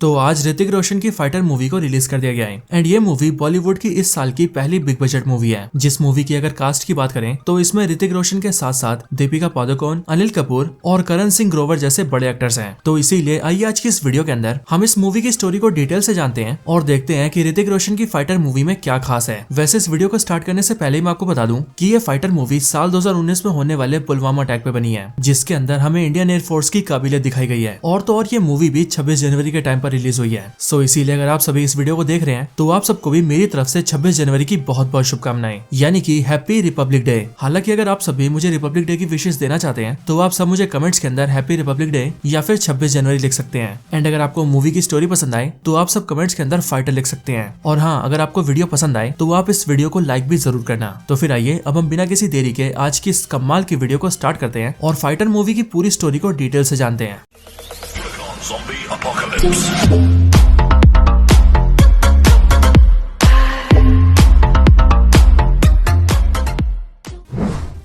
तो आज ऋतिक रोशन की फाइटर मूवी को रिलीज कर दिया गया है एंड ये मूवी बॉलीवुड की इस साल की पहली बिग बजट मूवी है। जिस मूवी की अगर कास्ट की बात करें तो इसमें ऋतिक रोशन के साथ साथ दीपिका पादुकोण, अनिल कपूर और करण सिंह ग्रोवर जैसे बड़े एक्टर्स हैं। तो इसीलिए आइए आज की इस वीडियो के अंदर हम इस मूवी की स्टोरी को डिटेल से जानते हैं और देखते हैं कि ऋतिक रोशन की फाइटर मूवी में क्या खास है। वैसे इस वीडियो को स्टार्ट करने से पहले मैं आपको बता दूं कि ये फाइटर मूवी साल 2019 में होने वाले पुलवामा अटैक पे बनी है, जिसके अंदर हमें इंडियन एयरफोर्स की काबिलियत दिखाई गई है। और तो और ये मूवी भी 26 जनवरी के टाइम पर रिलीज हुई है। सो इसीलिए अगर आप सभी इस वीडियो को देख रहे हैं तो आप सबको भी मेरी तरफ से 26 जनवरी की बहुत बहुत शुभकामनाएं, यानी कि हैप्पी रिपब्लिक डे। हालांकि अगर आप सभी मुझे रिपब्लिक डे की विशेष देना चाहते हैं तो आप सब मुझे कमेंट्स के अंदर हैप्पी रिपब्लिक डे या फिर 26 जनवरी लिख सकते हैं। एंड अगर आपको मूवी की स्टोरी पसंद आए तो आप सब कमेंट्स के अंदर फाइटर लिख सकते हैं। और हाँ, अगर आपको वीडियो पसंद आए तो आप इस वीडियो को लाइक भी जरूर करना। तो फिर आइए अब हम बिना किसी देरी के आज की इस कमाल की वीडियो को स्टार्ट करते हैं और फाइटर मूवी की पूरी स्टोरी को डिटेल से जानते हैं।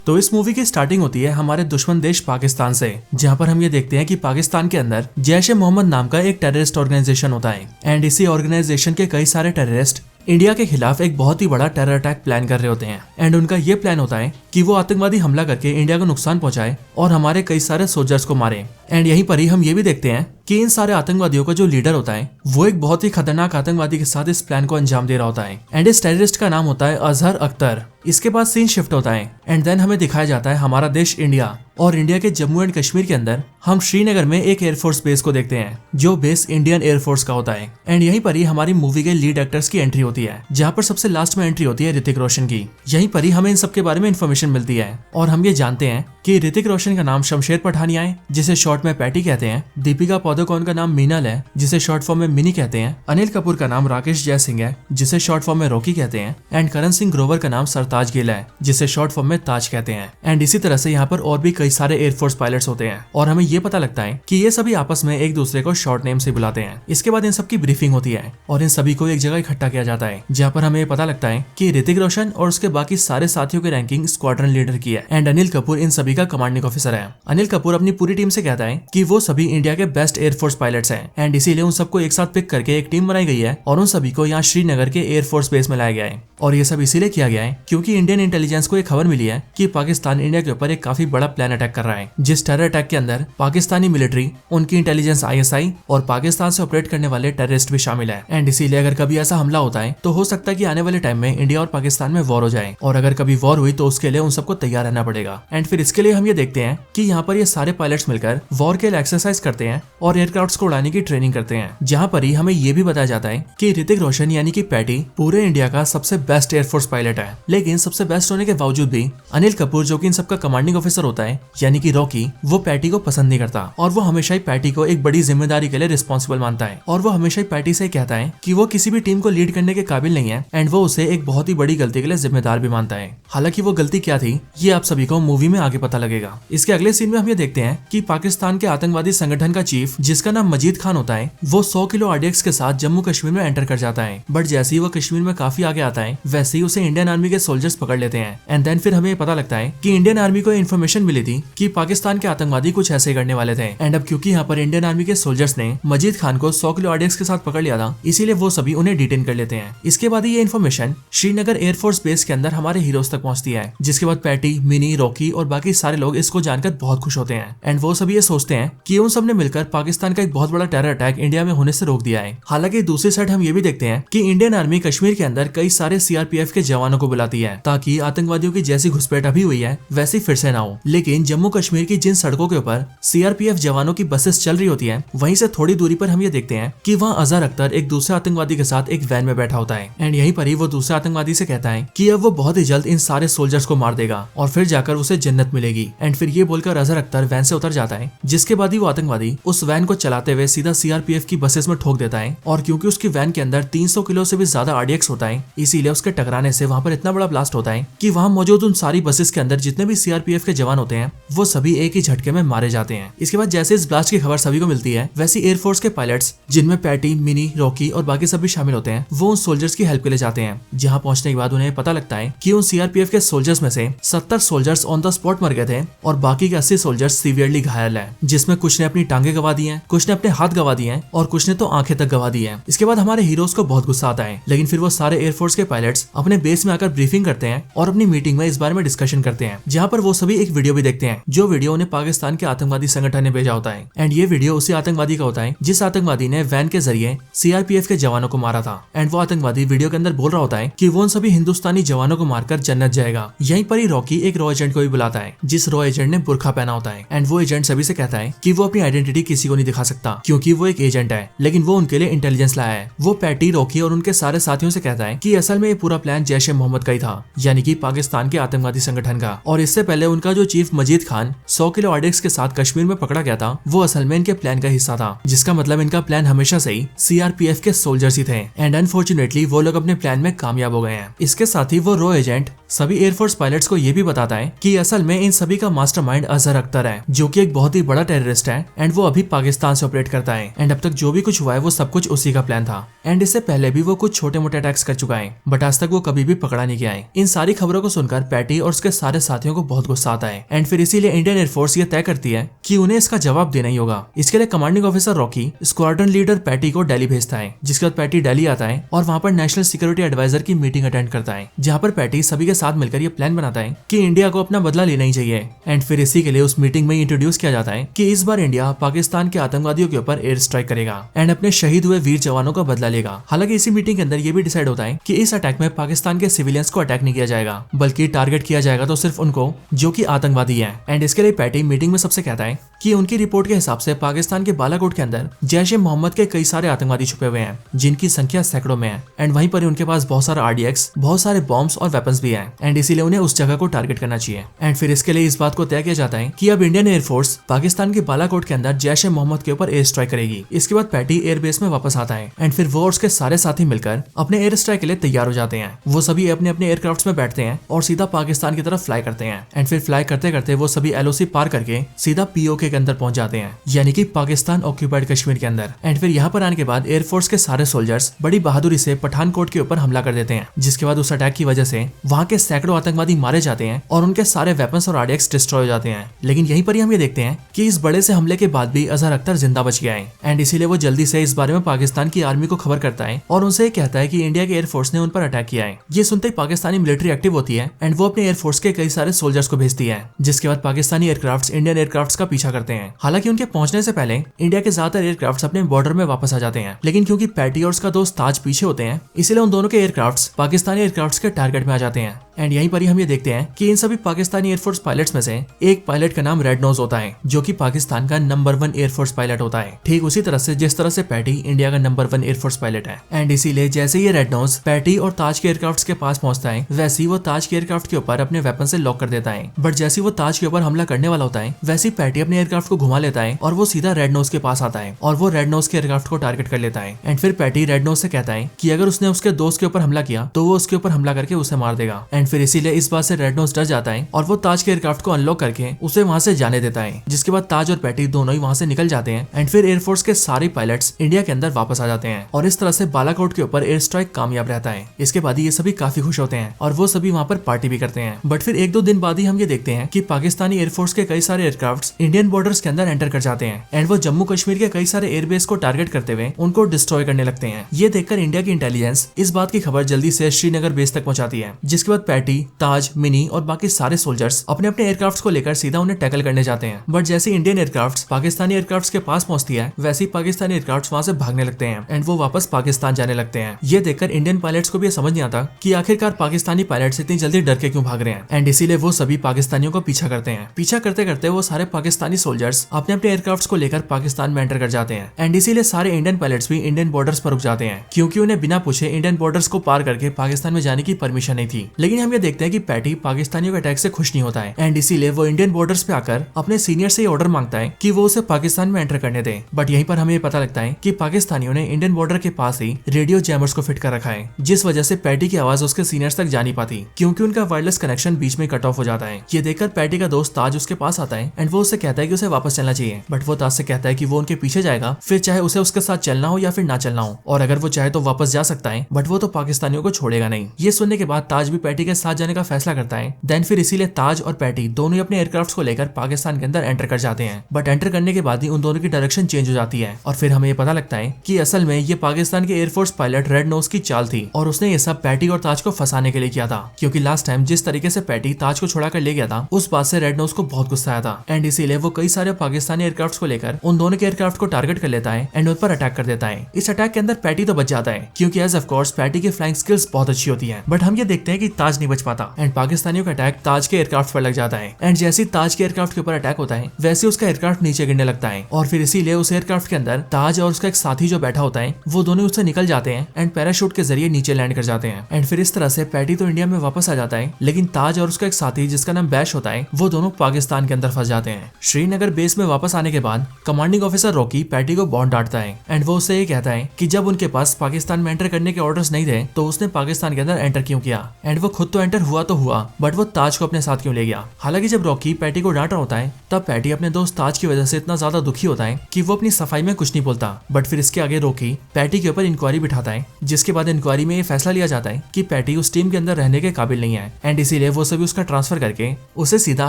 तो इस मूवी की स्टार्टिंग होती है हमारे दुश्मन देश पाकिस्तान से, जहां पर हम ये देखते हैं कि पाकिस्तान के अंदर जैश-ए-मोहम्मद नाम का एक टेररिस्ट ऑर्गेनाइजेशन होता है। एंड इसी ऑर्गेनाइजेशन के कई सारे टेररिस्ट इंडिया के खिलाफ एक बहुत ही बड़ा टेरर अटैक प्लान कर रहे होते हैं। एंड उनका ये प्लान होता है कि वो आतंकवादी हमला करके इंडिया को नुकसान पहुंचाए और हमारे कई सारे सोल्जर्स को मारे। एंड यहीं पर ही हम ये भी देखते हैं कि इन सारे आतंकवादियों का जो लीडर होता है वो एक बहुत ही खतरनाक आतंकवादी के साथ इस प्लान को अंजाम दे रहा होता है। एंड इस टेररिस्ट का नाम होता है अजहर अख्तर। इसके बाद सीन शिफ्ट होता है एंड देन हमें दिखाया जाता है हमारा देश इंडिया, और इंडिया के जम्मू एंड कश्मीर के अंदर हम श्रीनगर में एक एयरफोर्स बेस को देखते हैं जो बेस इंडियन एयरफोर्स का होता है। एंड यहीं पर ही हमारी मूवी के लीड एक्टर्स की एंट्री होती है, जहां पर सबसे लास्ट में एंट्री होती है ऋतिक रोशन की। यहीं पर ही हमें इन सब के बारे में इन्फॉर्मेशन मिलती है और हम ये जानते हैं कि ऋतिक रोशन का नाम शमशेर पठानिया है, जिसे शॉर्ट में पैटी कहते हैं। दीपिका पादुकोण का नाम मीनल है, जिसे शॉर्ट फॉर्म में मिनी कहते हैं। अनिल कपूर का नाम राकेश जय सिंह है, जिसे शॉर्ट फॉर्म में रॉकी कहते हैं। एंड करण सिंह ग्रोवर का नाम सरताज गिल है, जिसे शॉर्ट फॉर्म में ताज कहते हैं। एंड इसी तरह से यहाँ पर और भी कई सारे एयरफोर्स पायलट्स होते हैं और हमें ये पता लगता है कि ये सभी आपस में एक दूसरे को शॉर्ट नेम से बुलाते हैं। इसके बाद इन सबकी ब्रीफिंग होती है और इन सभी को एक जगह इकट्ठा किया जाता है, जहाँ पर हमें पता लगता है कि ऋतिक रोशन और उसके बाकी सारे साथियों की रैंकिंग स्क्वाड्रन लीडर की है। एंड अनिल कपूर इन सभी का कमांडिंग ऑफिसर है। अनिल कपूर अपनी पूरी टीम से कहता है कि वो सभी इंडिया के बेस्ट एयरफोर्स पायलट्स हैं एंड इसीलिए उन सबको एक साथ पिक करके एक टीम बनाई गई है और उन सभी को यहाँ श्रीनगर के एयरफोर्स बेस में लाया गया है। और ये सब इसीलिए किया गया है क्योंकि इंडियन इंटेलिजेंस को एक खबर मिली है कि पाकिस्तान इंडिया के ऊपर एक काफी बड़ा प्लान अटैक कर रहा है, जिस टेरर अटैक के अंदर पाकिस्तानी मिलिट्री, उनकी इंटेलिजेंस ISI और पाकिस्तान से ऑपरेट करने वाले टेररिस्ट भी शामिल है। एंड इसीलिए अगर कभी ऐसा हमला होता है तो हो सकता है कि आने वाले टाइम में इंडिया और पाकिस्तान में वॉर हो जाए, और अगर कभी वॉर हुई तो उसके लिए उन सबको तैयार रहना पड़ेगा। एंड फिर इसके लिए हम ये देखते हैं कि यहाँ पर ये सारे पायलट्स मिलकर वॉर के लिए एक्सरसाइज करते हैं और एयरक्राफ्ट्स को उड़ाने की ट्रेनिंग करते हैं, जहाँ पर ही हमें ये भी बताया जाता है कि ऋतिक रोशन यानी कि पैटी पूरे इंडिया का सबसे बेस्ट एयरफोर्स पायलट है। लेकिन सबसे बेस्ट होने के बावजूद भी अनिल कपूर, जो कि इन सबका कमांडिंग ऑफिसर होता है यानी कि रॉकी, वो पैटी को पसंद नहीं करता और वो हमेशा ही पैटी को एक बड़ी जिम्मेदारी के लिए रिस्पॉन्सिबल मानता है। और वो हमेशा ही पैटी से कहता है कि वो किसी भी टीम को लीड करने के काबिल नहीं है एंड वो उसे एक बहुत ही बड़ी गलती के लिए जिम्मेदार भी मानता है। हालांकि वो गलती क्या थी ये आप सभी को मूवी में आगे पता लगेगा। इसके अगले सीन में हम ये देखते हैं कि पाकिस्तान के आतंकवादी संगठन का चीफ, जिसका नाम मजीद खान होता है, वो 100 किलो RDX के साथ जम्मू कश्मीर में एंटर कर जाता है। बट जैसे ही वो कश्मीर में काफी आगे आता है वैसे ही उसे इंडियन आर्मी के सोल्जर्स पकड़ लेते हैं। एंड देन फिर हमें पता लगता है कि इंडियन आर्मी को इन्फॉर्मेशन मिली थी कि पाकिस्तान के आतंकवादी कुछ ऐसे करने वाले थे। एंड अब क्योंकि यहाँ पर इंडियन आर्मी के सोल्जर्स ने मजीद खान को 100 किलो RDX के साथ पकड़ लिया था, इसीलिए वो सभी उन्हें डिटेन कर लेते हैं। इसके बाद ये इन्फॉर्मेशन श्रीनगर एयरफोर्स बेस के अंदर हमारे हीरोज तक पहुंचती है, जिसके बाद पैटी, मिनी, रॉकी और बाकी सारे लोग इसको जानकर बहुत खुश होते हैं। एंड वो सभी ये सोचते हैं कि उन सब ने मिलकर पाकिस्तान का एक बहुत बड़ा टेरर अटैक इंडिया में होने से रोक दिया है। हालांकि दूसरी साइड हम ये भी देखते हैं कि इंडियन आर्मी कश्मीर के अंदर कई सारे CRPF के जवानों को बुलाती है ताकि आतंकवादियों की जैसी घुसपैठ अभी हुई है वैसी फिर से ना हो। लेकिन जम्मू कश्मीर की जिन सड़कों के ऊपर CRPF जवानों की बसेस चल रही होती है, वहीं से थोड़ी दूरी पर हम ये देखते हैं कि वहाँ अजहर अख्तर एक दूसरे आतंकवादी के साथ एक वैन में बैठा होता है। एंड यहीं पर ही वो दूसरे आतंकवादी से कहता है कि अब वो बहुत ही जल्द इन सारे सोल्जर्स को मार देगा और फिर जाकर उसे जन्नत मिलेगी। एंड फिर ये बोलकर अजहर अख्तर वैन से उतर जाता है, जिसके बाद ही वो आतंकवादी उस वैन को चलाते हुए सीधा CRPF की बसेस में ठोक देता है। और क्योंकि उसकी वैन के अंदर 300 किलो से भी ज्यादा RDX होता है, इसीलिए उसके टकराने से वहाँ पर इतना बड़ा ब्लास्ट होता है कि वहाँ मौजूद उन सारी बसेस के अंदर जितने भी CRPF के जवान होते हैं वो सभी एक ही झटके में मारे जाते हैं। इसके बाद जैसे इस ब्लास्ट की खबर सभी को मिलती है, वैसे एयरफोर्स के पायलट्स, जिनमें पैटी, मिनी, रॉकी और बाकी सभी शामिल होते हैं, वो उन सोल्जर्स की हेल्प के लिए जाते हैं। जहाँ पहुंचने के बाद उन्हें पता लगता है कि उन CRPF के सोल्जर्स में से 70 सोल्जर्स ऑन द स्पॉट मर गए थे और बाकी के 80 सोल्जर्स सीवियरली घायल है। जिसमें कुछ ने अपनी टांगे गवा दी हैं, कुछ ने अपने हाथ गवा दिए हैं और कुछ ने तो आंखें तक गवा दी हैं। इसके बाद हमारे हीरोज को बहुत गुस्सा आता है, लेकिन फिर वो सारे एयरफोर्स के पायलट्स अपने बेस में आकर ब्रीफिंग करते हैं और अपनी मीटिंग में इस बारे में डिस्कशन करते हैं, जहाँ पर वो सभी एक वीडियो भी देखते हैं जो वीडियो उन्हें पाकिस्तान के आतंकवादी संगठन ने भेजा होता है। एंड ये वीडियो उसी आतंकवादी का होता है जिस आतंकवादी ने वैन के जरिए सीआरपीएफ के जवानों को मारा था। एंड वो आतंकवादी वीडियो के अंदर बोल रहा होता है कि वो उन सभी हिंदुस्तानी जवानों को मारकर जन्नत जाएगा। यहीं पर ही रॉकी एक रॉ एजेंट को भी बुलाता है जिस रॉ एजेंट ने बुर्खा पहना होता है। एंड वो एजेंट सभी से कहता है कि वो अपनी आइडेंटिटी किसी को नहीं दिखा सकता क्योंकि वो एक एजेंट है, लेकिन वो उनके लिए इंटेलिजेंस लाया है। वो पैटी, रॉकी और उनके सारे साथियों से कहता है कि असल में ये पूरा प्लान जैश ए मोहम्मद का ही था, यानी कि पाकिस्तान के आतंकवादी संगठन का। और इससे पहले उनका जो चीफ मजीद खान 100 किलो आरडीएक्स के साथ कश्मीर में पकड़ा गया था, वो असल में इनके प्लान का हिस्सा था, जिसका मतलब इनका प्लान हमेशा से ही सीआरपीएफ के सोल्जर्स ही थे। एंड अनफॉर्चुनेटली वो लोग अपने प्लान में कामयाब हो गए हैं। इसके साथ ही वो रॉ एजेंट सभी एयरफोर्स पायलट्स को ये भी बताता है कि असल में इन सभी का मास्टरमाइंड अजहर अख्तर है, जो कि एक बहुत ही बड़ा टेररिस्ट है एंड वो अभी पाकिस्तान से ऑपरेट करता है। एंड अब तक जो भी कुछ हुआ है वो सब कुछ उसी का प्लान था। एंड इससे पहले भी वो कुछ छोटे मोटे अटैक्स कर चुका है, बट आज तक वो कभी भी पकड़ा नहीं गया है। इन सारी खबरों को सुनकर पैटी और उसके सारे साथियों को बहुत गुस्सा आता है। एंड फिर इसीलिए इंडियन एयरफोर्स ये तय करती है कि उन्हें इसका जवाब देना ही होगा। इसके लिए commanding officer Rocky squadron leader Patty को दिल्ली भेजता है, जिसके बाद पैटी दिल्ली आता है और वहाँ पर नेशनल सिक्योरिटी एडवाइजर की मीटिंग अटेंड करता है, जहाँ पर पैटी सभी के साथ मिलकर ये प्लान बनाता है कि इंडिया को अपना बदला लेना ही चाहिए। एंड फिर इसी के लिए उस मीटिंग में इंट्रोड्यूस किया जाता है कि इस बार इंडिया पाकिस्तान के आतंकवादियों के ऊपर एयर स्ट्राइक करेगा एंड अपने शहीद हुए वीर जवानों का बदला लेगा। हालांकि इसी मीटिंग के अंदर ये भी डिसाइड होता है कि इस अटैक में पाकिस्तान के सिविलियंस को अटैक नहीं किया जाएगा, बल्कि टारगेट किया जाएगा तो सिर्फ उनको जो कि आतंकवादी है। एंड इसके लिए पैटी मीटिंग में सबसे कहता है कि उनकी रिपोर्ट के हिसाब से पाकिस्तान के बालाकोट के अंदर जैश ए मोहम्मद के कई सारे आतंकवादी छुपे हुए हैं, जिनकी संख्या सैकड़ों में है। एंड वहीं पर उनके पास बहुत सारा आरडीएक्स, बहुत सारे बॉम्ब्स और वेपन्स भी हैं। एंड इसीलिए उन्हें उस जगह को टारगेट करना चाहिए। एंड फिर इसके लिए इस बात को तय किया जाता है कि अब इंडियन एयरफोर्स पाकिस्तान के बालाकोट के अंदर जैश ए मोहम्मद के ऊपर एयर स्ट्राइक करेगी। इसके बाद पैटी एयरबेस में वापस आता है एंड फिर वो और उसके सारे साथी मिलकर अपने एयर स्ट्राइक के लिए तैयार हो जाते हैं। वो सभी अपने अपने एयरक्राफ्ट में बैठते हैं और सीधा पाकिस्तान की तरफ फ्लाई करते हैं। एंड फिर फ्लाई करते करते वो सभी एलओसी पार करके सीधा पीओके के अंदर पहुंच जाते हैं, यानी कि पाकिस्तान ऑक्यूपाइड कश्मीर के अंदर। एंड फिर यहाँ पर आने के बाद एयरफोर्स के सारे सोल्जर्स बड़ी बहादुरी से पठानकोट के ऊपर हमला कर देते हैं, जिसके बाद उस अटैक की वजह से वहाँ के सैकड़ों आतंकवादी मारे जाते हैं और उनके सारे वेपन्स और आरडीएक्स डिस्ट्रॉय हो जाते हैं। लेकिन यहीं पर ही हम ये देखते हैं कि इस बड़े से हमले के बाद भी अजहर अख्तर जिंदा बच गया है। एंड इसीलिए वो जल्दी से इस बारे में पाकिस्तान की आर्मी को खबर करता है और उनसे कहता है कि इंडिया के एयरफोर्स ने उन पर अटैक किया है। ये सुनते ही पाकिस्तानी मिलिट्री एक्टिव होती है एंड वो अपने एयरफोर्स के कई सारे सोल्जर्स को भेजती है, जिसके बाद पाकिस्तानी एयरक्राफ्ट इंडियन एयरक्राफ्ट का पीछा करते हैं। हालांकि उनके पहुंचने से पहले इंडिया के ज्यादातर एयरक्राफ्ट अपने बॉर्डर में वापस आ जाते हैं, लेकिन क्योंकि पैटी और उसका दोस्त ताज पीछे होते हैं, इसीलिए उन दोनों के एयरक्राफ्ट पाकिस्तानी एयरक्राफ्ट के टारगेट में आ जाते हैं। एंड यहीं पर ही हम ये देखते हैं कि इन सभी पाकिस्तानी एयरफोर्स पायलट्स में से एक पायलट का नाम रेड नोज होता है, जो कि पाकिस्तान का नंबर 1 एयरफोर्स पायलट होता है, ठीक उसी तरह से जिस तरह से पैटी इंडिया का नंबर 1 एयरफोर्स पायलट है। एंड इसीलिए जैसे ये रेड नोज पैटी और ताज के एयरक्राफ्ट के पास पहुंचता है, वैसे ही वो ताज के एयरक्राफ्ट के ऊपर अपने वेपन से लॉक कर देता है। बट जैसे वो ताज के ऊपर हमला करने वाला होता है, वैसे ही पैटी अपने एयरक्राफ्ट को घुमा लेता है और वो सीधा रेड नोज के पास आता है और वो रेड नोज के एयरक्राफ्ट को टारगेट कर लेता है। एंड फिर पैटी रेड नोज से कहता है कि अगर उसने उसके दोस्त के ऊपर हमला किया तो वो उसके ऊपर हमला करके उसे मार देगा। एंड फिर इसीलिए इस बात से रेड नोज डर जाता है और वो ताज के एयरक्राफ्ट को अनलॉक करके उसे वहां से जाने देता है, जिसके बाद ताज और पैटी दोनों ही वहां से निकल जाते हैं। एंड फिर एयरफोर्स के सारे पायलट्स इंडिया के अंदर वापस आ जाते हैं और इस तरह से बालाकोट के ऊपर एयर स्ट्राइक कामयाब रहता है। इसके बाद ये सभी काफी खुश होते हैं और वो सभी वहां पर पार्टी भी करते हैं। बट फिर 1-2 दिन बाद ही हम ये देखते हैं कि पाकिस्तानी एयरफोर्स के कई सारे एयरक्राफ्ट इंडियन बॉर्डर्स के अंदर एंटर कर जाते हैं एंड वो जम्मू कश्मीर के कई सारे एयरबेस को टारगेट करते हुए उनको डिस्ट्रॉय करने लगते हैं। ये देखकर इंडिया की इंटेलिजेंस इस बात की खबर जल्दी से श्रीनगर बेस तक पहुंचाती है, जिसके बाद पैटी, ताज, मिनी और बाकी सारे सोल्जर्स अपने अपने एयरक्राफ्ट को लेकर सीधा उन्हें टैकल करने जाते हैं। बट जैसे इंडियन एयरक्राफ्ट पाकिस्तानी एयरक्राफ्ट के पास पहुंचती है, वैसे ही पाकिस्तानी एयरक्राफ्ट वहां से भागने लगते हैं एंड वो वापस पाकिस्तान जाने लगते हैं। ये देखकर इंडियन पायलट्स को भी समझ नहीं आता कि आखिरकार पाकिस्तानी पायलट्स इतनी जल्दी डर के क्यों भाग रहे हैं। एंड इसीलिए वो सभी पाकिस्तानियों को पीछा करते हैं। पीछा करते करते वो सारे पाकिस्तानी सोल्जर्स अपने अपने एयरक्राफ्ट को लेकर पाकिस्तान में एंटर कर जाते हैं। एंड इसीलिए सारे इंडियन पायलट्स भी इंडियन बॉर्डर्स पर रुक जाते हैं, क्योंकि उन्हें बिना पूछे इंडियन बॉर्डर्स को पार करके पाकिस्तान में जाने की परमिशन नहीं थी। लेकिन हम ये देखते हैं कि पैटी पाकिस्तानियों के अटैक से खुश नहीं होता है एंड इसीलिए वो इंडियन बॉर्डर्स पे आकर अपने सीनियर से ऑर्डर मांगता है कि वो उसे पाकिस्तान में एंटर करने दे। बट यहीं पर हमें पता लगता है कि पाकिस्तानियों ने इंडियन बॉर्डर के पास ही रेडियो जैमर्स को फिट कर रखा है, जिस वजह से पैटी की आवाज उसके सीनियर्स तक जा नहीं पाती, क्योंकि उनका वायरलेस कनेक्शन बीच में कट ऑफ हो जाता है। ये देखकर पैटी का दोस्त ताज उसके पास आता है एंड वो उससे कहता है कि उसे वापस चलना चाहिए। बट वो ताज से कहता है कि वो उनके पीछे जाएगा, फिर चाहे उसे उसके साथ चलना हो या फिर ना चलना हो, और अगर वो चाहे तो वापस जा सकता है, बट वो तो पाकिस्तानियों को छोड़ेगा नहीं। ये सुनने के बाद ताज भी पैटी के के साथ जाने का फैसला करता है। देन फिर इसीलिए ताज और पैटी दोनों ही अपने एयरक्राफ्ट को लेकर पाकिस्तान के अंदर एंटर कर जाते हैं। बट एंटर करने के बाद ही उन दोनों की डायरेक्शन चेंज हो जाती है और फिर हमें ये पता लगता है कि असल में ये पाकिस्तान के एयरफोर्स पायलट रेड नोज की चाल थी और उसने ये सब पैटी और ताज को फंसाने के लिए किया था, क्योंकि लास्ट टाइम जिस तरीके से पैटी ताज को छुड़ा कर ले गया था उस बात से रेड नोज को बहुत गुस्सा आया था। एंड इसीलिए वो कई सारे पाकिस्तानी एयरक्राफ्ट को लेकर उन दोनों के एयरक्राफ्ट को टारगेट कर लेता है एंड उन पर अटैक कर देता है। इस अटैक के अंदर पैटी तो बच जाता है, क्योंकि एज ऑफ कोर्स पैटी की फ्लाइंग स्किल्स बहुत अच्छी होती है। बट हम ये देखते हैं कि ताज नहीं बच पाता एंड पाकिस्तानियों का अटैक ताज के एयरक्राफ्ट पर लग जाता है। एंड जैसे ही ताज के एयरक्राफ्ट के ऊपर अटैक होता है वैसे उसका एयरक्राफ्ट नीचे गिरने लगता है और फिर इसीलिए उस एयरक्राफ्ट के अंदर ताज और उसका एक साथी जो बैठा होता है वो दोनों उससे निकल जाते हैं एंड पैराशूट के जरिए नीचे लैंड कर जाते हैं। एंड फिर इस तरह से पैटी तो इंडिया में वापस आ जाता है, लेकिन ताज और उसका एक साथी जिसका नाम बैश होता है वो दोनों पाकिस्तान के अंदर फंस जाते हैं। श्रीनगर बेस में वापस आने के बाद कमांडिंग ऑफिसर रॉकी पैटी को बहुत डांटता है एंड वो उससे ये कहता है कि जब उनके पास पाकिस्तान में एंटर करने के ऑर्डर्स नहीं थे तो उसने पाकिस्तान के अंदर एंटर क्यों किया। एंड वो खुद तो एंटर हुआ तो हुआ बट वो ताज को अपने साथ क्यों ले गया। हालांकि जब रॉकी पैटी को डांट रहा होता है तब पैटी अपने दोस्त ताज की वजह से इतना ज्यादा दुखी होता है कि वो अपनी सफाई में कुछ नहीं बोलता। बट फिर इसके आगे रॉकी पैटी के ऊपर इंक्वायरी बिठाता है, जिसके बाद इंक्वायरी में ये फैसला लिया जाता है कि पैटी उस टीम के अंदर रहने के काबिल नहीं है एंड इसीलिए वो सभी उसका ट्रांसफर करके उसे सीधा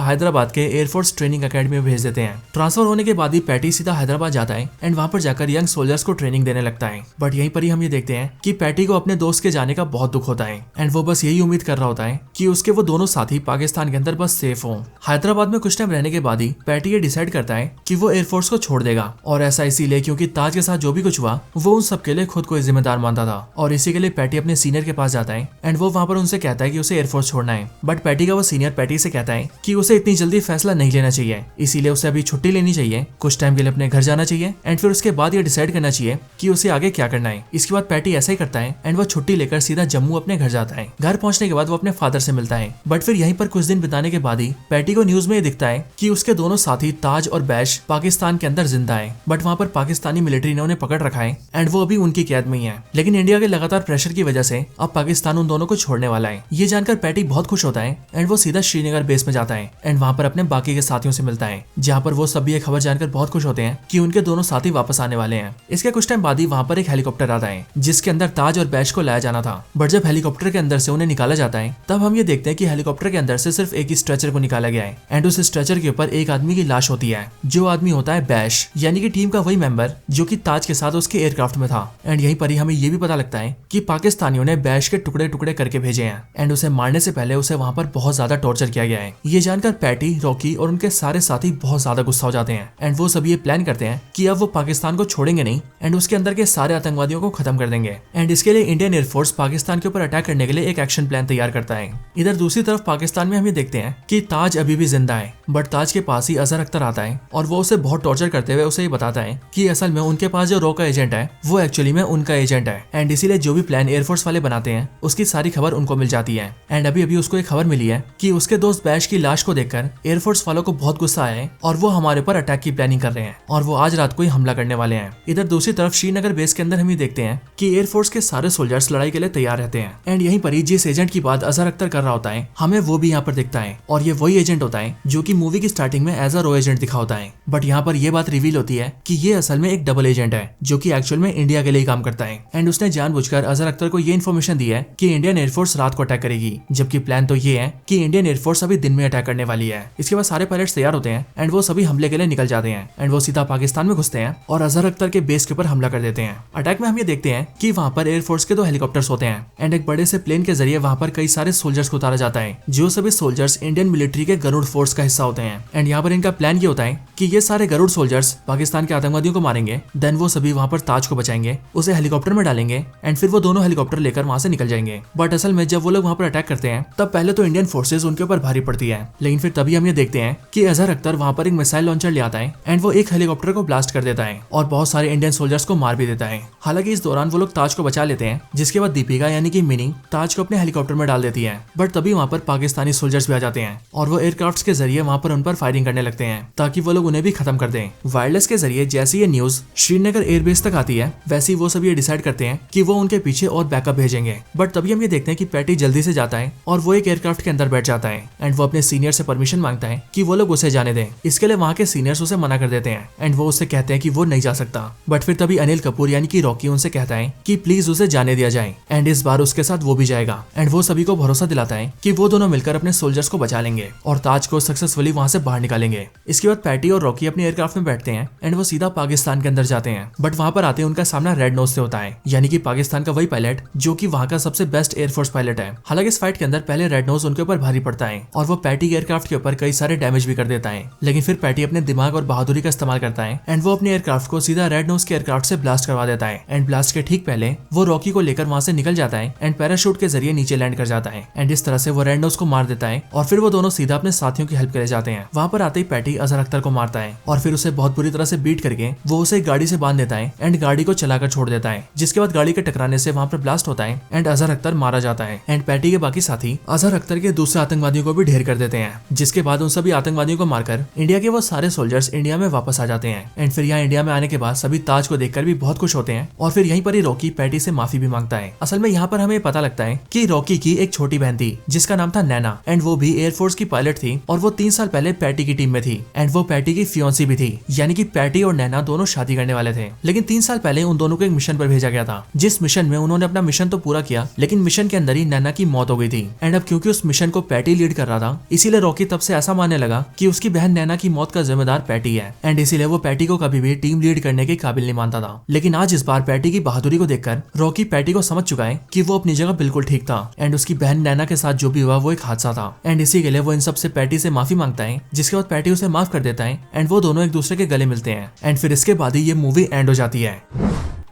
हैदराबाद के एयरफोर्स ट्रेनिंग अकेडमी में भेज देते हैं। ट्रांसफर होने के बाद ही पैटी सीधा हैदराबाद जाता है एंड वहां पर जाकर यंग सोल्जर्स को ट्रेनिंग देने लगता है। बट यहीं पर ही हम ये देखते हैं कि पैटी को अपने दोस्त के जाने का बहुत दुख होता है एंड वो बस यही उम्मीद कर रहा होता है कि उसके वो दोनों साथी पाकिस्तान के अंदर बस सेफ हों। हैदराबाद में कुछ टाइम रहने के बाद ही पैटी ये डिसाइड करता है कि वो एयरफोर्स को छोड़ देगा और ऐसा इसीलिए क्योंकि ताज के साथ जो भी कुछ हुआ वो उन सब के लिए खुद को जिम्मेदार मानता था और इसी के लिए पैटी अपने सीनियर के पास जाता है एंड वो वहां पर उनसे कहता है कि उसे एयरफोर्स छोड़ना है। बट पैटी का वो सीनियर पैटी से कहता है कि उसे इतनी जल्दी फैसला नहीं लेना चाहिए, इसीलिए उसे अभी छुट्टी लेनी चाहिए, कुछ टाइम के लिए अपने घर जाना चाहिए एंड फिर उसके बाद ये डिसाइड करना चाहिए कि उसे आगे क्या करना है। इसके बाद पैटी ऐसा ही करता है एंड वो छुट्टी लेकर सीधा जम्मू अपने घर जाता है। घर पहुंचने के बाद वो अपने फादर से मिलता है। बट फिर यहीं पर कुछ दिन बिताने के बाद ही पैटी को न्यूज में ये दिखता है कि उसके दोनों साथी ताज और बैश पाकिस्तान के अंदर जिंदा है, बट वहां पर पाकिस्तानी मिलिट्री ने उन्हें पकड़ रखा है एंड वो अभी उनकी कैद में ही है। लेकिन इंडिया के लगातार प्रेशर की वजह से अब पाकिस्तान उन दोनों को छोड़ने वाला है। ये जानकर पैटी बहुत खुश होता है एंड वो सीधा श्रीनगर बेस में जाता है एंड वहां पर अपने बाकी के साथियों से मिलता है, जहां पर वो सभी ये खबर जानकर बहुत खुश होते हैं कि उनके दोनों साथी वापस आने वाले हैं। इसके कुछ टाइम बाद ही वहां पर एक हेलीकॉप्टर आता है जिसके अंदर ताज और बैश को लाया जाना था। बट जब हेलीकॉप्टर के अंदर से उन्हें निकाला जाता है तब हम ये देखते हैं कि हेलीकॉप्टर के अंदर से सिर्फ एक ही स्ट्रेचर को निकाला गया है एंड उस स्ट्रेचर के ऊपर एक आदमी की लाश होती है। जो आदमी होता है बैश, यानी कि टीम का वही मेंबर जो कि ताज के साथ उसके एयरक्राफ्ट में था। एंड यहीं पर ही हमें ये भी पता लगता है कि पाकिस्तानियों ने बैश के टुकड़े टुकड़े करके भेजे हैं एंड उसे मारने से पहले उसे वहां पर बहुत ज्यादा टॉर्चर किया गया है। ये जानकर पैटी, रॉकी और उनके सारे साथी बहुत ज्यादा गुस्सा हो जाते हैं एंड वो सब ये प्लान करते हैं कि अब वो पाकिस्तान को छोड़ेंगे नहीं एंड उसके अंदर के सारे आतंकवादियों को खत्म कर देंगे। एंड इसके लिए इंडियन एयरफोर्स पाकिस्तान के ऊपर अटैक करने के लिए एक एक्शन प्लान तैयार करता है। इधर दूसरी तरफ पाकिस्तान में हम ये देखते हैं कि ताज अभी भी जिंदा है, बट ताज के पास ही अजहर अख्तर आता है और वो उसे बहुत टॉर्चर करते हुए उसे ये बताता है कि असल में उनके पास जो रॉ का एजेंट है वो एक्चुअली में उनका एजेंट है एंड इसीलिए जो भी प्लान एयरफोर्स वाले बनाते हैं उसकी सारी खबर उनको मिल जाती है। एंड अभी अभी उसको एक खबर मिली है कि उसके दोस्त बैश की लाश को देखकर एयरफोर्स वालों को बहुत गुस्सा आया है और वो हमारे ऊपर अटैक की प्लानिंग कर रहे हैं और वो आज रात को ही हमला करने वाले हैं। इधर दूसरी तरफ श्रीनगर बेस के अंदर हम ये देखते हैं कि एयरफोर्स के सारे सोल्जर्स लड़ाई के लिए तैयार रहते हैं एंड यहीं पर ही जिस एजेंट की बात अजहर अख्तर कर रहा होता है हमें वो भी यहाँ पर दिखता है और ये वही एजेंट होता है जो कि मूवी की स्टार्टिंग में एज अ रॉ एजेंट दिखा होता है। बट यहाँ पर ये बात रिवील होती है कि ये असल में एक डबल एजेंट है जो कि एक्चुअल में इंडिया के लिए काम करता है एंड उसने जानबूझकर अजहर अख्तर को ये इन्फॉर्मेशन दी है कि इंडियन एयरफोर्स रात को अटैक करेगी, जबकि प्लान तो ये है कि इंडियन एयरफोर्स अभी दिन में अटैक करने वाली है। इसके बाद सारे पायलट्स तैयार होते हैं एंड वो सभी हमले के लिए निकल जाते हैं एंड वो सीधा पाकिस्तान में घुसते हैं और अजहर अख्तर के बेस के ऊपर हमला कर देते हैं। अटैक में हम ये देखते हैं कि वहाँ पर एयरफोर्स के 2 हेलीकॉप्टर्स होते हैं एंड एक बड़े से प्लेन के जरिए वहाँ पर कई सारे सोल्जर्स को उतारा जाता है जो सभी सोल्जर्स इंडियन मिलिट्री के गरुड़ फोर्स का हिस्सा होते हैं। एंड यहाँ पर इनका प्लान ये होता है कि ये सारे गरुड़ सोल्जर्स पाकिस्तान के आतंकवादियों को मारेंगे, देन वो सभी वहाँ पर ताज को बचाएंगे, उसे हेलीकॉप्टर में डालेंगे एंड फिर वो दोनों हेलीकॉप्टर लेकर वहाँ से निकल जाएंगे। बट असल में जब वो लोग वहाँ पर अटैक करते हैं तब पहले तो इंडियन फोर्सेज उनके ऊपर भारी पड़ती है, लेकिन फिर तभी हम ये देखते हैं कि अजहर अख्तर वहाँ पर एक मिसाइल लॉन्चर ले आता है एंड वो एक हेलीकॉप्टर को ब्लास्ट कर देता है और बहुत सारे इंडियन सोल्जर्स को मार भी देता है। हालांकि इस दौरान वो लोग ताज को बचा लेते हैं, जिसके बाद दीपिका यानी कि मिनी ताज को अपने हेलीकॉप्टर में डाल देती है। बट तभी वहाँ पर पाकिस्तानी सोल्जर्स भी आ जाते हैं और वो एयरक्राफ्ट के जरिए वहाँ पर उन पर फायरिंग करने लगते हैं ताकि वो लोग उन्हें भी खत्म कर दें। वायरलेस के जरिए जैसे ये न्यूज श्रीनगर एयरबेस तक आती है वैसे वो सब ये डिसाइड करते हैं कि वो उनके पीछे और बैकअप भेजेंगे। बट तभी हम ये देखते हैं कि पैटी जल्दी से जाता है और वो एक एयरक्राफ्ट के अंदर बैठ जाता है एंड वो अपने सीनियर से परमिशन मांगता है कि वो लोग उसे जाने दें। इसके लिए वहाँ के सीनियर्स उसे मना कर देते हैं एंड वो उससे कहते हैं कि वो नहीं जा सकता। बट फिर तभी अनिल कपूर यानी कि रॉकी उनसे कहता है कि प्लीज उसे जाने दिया जाए एंड इस बार उसके साथ वो भी जाएगा एंड वो सभी को को भरोसा दिलाता है कि वो दोनों मिलकर अपने सोल्जर्स को बचा लेंगे और ताज को सक्सेसफुली वहां से बाहर निकालेंगे। इसके बाद पैटी और रॉकी अपने एयरक्राफ्ट में बैठते हैं एंड वो सीधा पाकिस्तान के अंदर जाते हैं। बट वहां पर आते हैं उनका सामना रेड नोज से होता है, यानी कि पाकिस्तान का वही पायलट जो कि वहां का सबसे बेस्ट एयरफोर्स पायलट है। हालांकि इस फाइट के अंदर पहले रेड नोज उनके ऊपर भारी पड़ता है और वो पैटी के एयरक्राफ्ट के ऊपर कई सारे डैमेज भी कर देता है, लेकिन फिर पैटी अपने दिमाग और बहादुरी का इस्तेमाल करता है एंड वो अपने एयरक्राफ्ट को सीधा रेड नोज के एयरक्राफ्ट से ब्लास्ट करवा देता है। एंड ब्लास्ट के ठीक पहले वो रॉकी को लेकर वहां से निकल जाता है एंड पैराशूट के जरिए नीचे लैंड कर जाता है एंड इस तरह से वो रेड नोज को मार देता है और फिर वो दोनों सीधा अपने साथियों की हेल्प करे जाते हैं। वहां पर आते ही पैटी अजहर अख्तर को मारता है और फिर उसे बहुत बुरी तरह से बीट करके वो उसे गाड़ी से बांध देता है एंड गाड़ी को चलाकर छोड़ देता है, जिसके बाद गाड़ी के टकराने से वहां पर ब्लास्ट होता है एंड अजहर अख्तर मारा जाता है एंड पैटी के बाकी साथी अजहर अख्तर के दूसरे आतंकवादियों को भी ढेर कर देते हैं, जिसके बाद उन सभी आतंकवादियों को मारकर इंडिया के वो सारे सोल्जर्स इंडिया में वापस आ जाते हैं। एंड फिर यहाँ इंडिया में आने के बाद सभी ताज को देखकर भी बहुत खुश होते हैं और फिर यहीं पर ही रॉकी पैटी से माफी भी मांगता है। असल में यहाँ पर हमें पता लगता है कि रॉकी की एक छोटी बहन थी जिसका नाम था नैना एंड वो भी एयरफोर्स की पायलट थी और वो 3 साल पहले पैटी की टीम में थी एंड वो पैटी की फियोंसी भी थी, यानी कि पैटी और नैना दोनों शादी करने वाले थे। लेकिन 3 साल पहले उन दोनों को एक मिशन पर भेजा गया था, जिस मिशन में उन्होंने अपना मिशन तो पूरा किया लेकिन मिशन के अंदर ही नैना की मौत हो गई थी। एंड अब क्योंकि उस मिशन को पैटी लीड कर रहा था, इसीलिए रॉकी तब से ऐसा मानने लगा कि उसकी बहन नैना की मौत का जिम्मेदार पैटी है एंड इसीलिए वो पैटी को कभी भी टीम लीड करने के काबिल नहीं मानता था। लेकिन आज इस बार पैटी की बहादुरी को देखकर रॉकी पैटी को समझ चुका है कि वो अपनी जगह बिल्कुल ठीक था एंड उसकी बहन नैना के साथ जो भी हुआ वो एक हादसा था एंड इसी के लिए वो इन सब से पैटी से माफी मांगता है, जिसके बाद पैटी उसे माफ कर देता है एंड वो दोनों एक दूसरे के गले मिलते हैं एंड फिर इसके बाद ही ये मूवी एंड हो जाती है।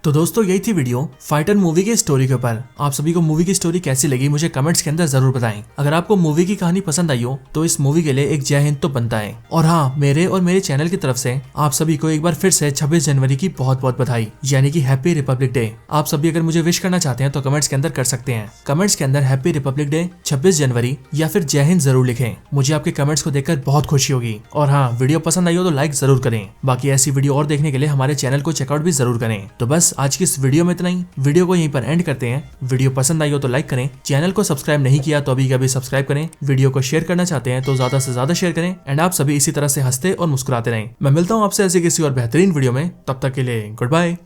तो दोस्तों यही थी वीडियो फाइटर मूवी की स्टोरी के ऊपर। आप सभी को मूवी की स्टोरी कैसी लगी मुझे कमेंट्स के अंदर जरूर बताएं। अगर आपको मूवी की कहानी पसंद आई हो तो इस मूवी के लिए एक जय हिंद तो बनता है। और हाँ, मेरे और मेरे चैनल की तरफ से आप सभी को एक बार फिर से 26 जनवरी की बहुत बहुत बधाई, यानी कि हैप्पी रिपब्लिक डे। आप सभी अगर मुझे विश करना चाहते हैं तो कमेंट्स के अंदर कर सकते हैं। कमेंट्स के अंदर हैप्पी रिपब्लिक डे, 26 जनवरी या फिर जय हिंद जरूर लिखें। मुझे आपके कमेंट्स को देखकर बहुत खुशी होगी। और हाँ, वीडियो पसंद आई हो तो लाइक जरूर करें। बाकी ऐसी वीडियो और देखने के लिए हमारे चैनल को चेकआउट भी जरूर करें। तो बस आज की इस वीडियो में इतना ही। वीडियो को यहीं पर एंड करते हैं। वीडियो पसंद आई हो तो लाइक करें, चैनल को सब्सक्राइब नहीं किया तो अभी कभी सब्सक्राइब करें, वीडियो को शेयर करना चाहते हैं तो ज्यादा से ज्यादा शेयर करें एंड आप सभी इसी तरह से हंसते और मुस्कुराते रहें। मैं मिलता हूं आपसे ऐसे किसी और बेहतरीन वीडियो में, तब तक के लिए गुड बाय।